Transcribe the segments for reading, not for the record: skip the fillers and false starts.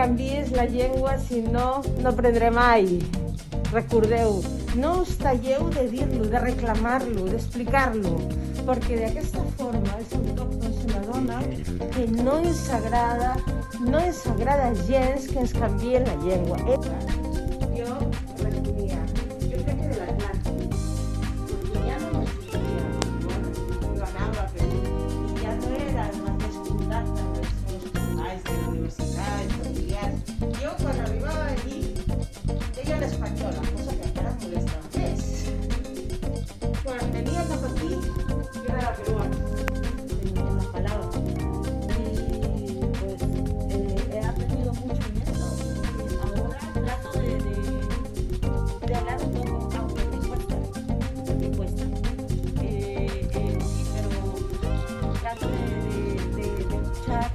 canviïs la llengua, si no, no aprendré mai. Recordeu, no us talleu de dir-lo, de reclamar-lo, d'explicar-lo, perquè d'aquesta forma els autòctons s'adonen que no ens agrada gens que ens canvien la llengua. Jo responia, jo crec que de l'Atlàntic, perquè ja no m'estudia, jo anava a Perú, i ja no era el mateix contacte amb els meus companys de la universitat, familiars. Jo, quan arribava allí, deia l'espanyola, cosa que encara em molestava més. Quan venia cap aquí, jo era la peruana, en la palabra. Y pues he aprendido mucho en eso. Y ahora trato de hablar un poco, aunque me cuesta. Sí, pero trato de luchar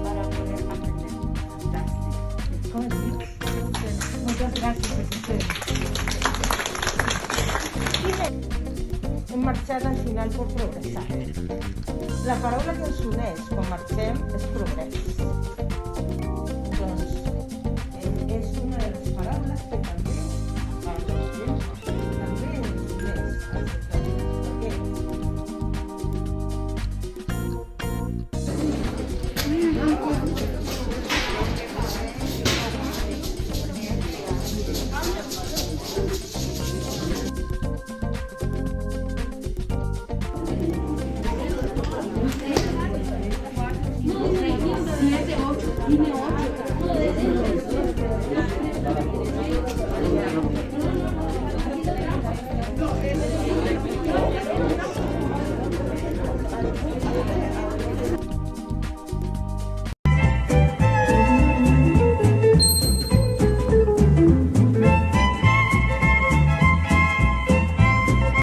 para poder aprender. Fantástico. ¿Cómo estás? Muchas gracias a ustedes. Hem marxat al final per progressar. La paraula que ens uneix quan marxem és progrés.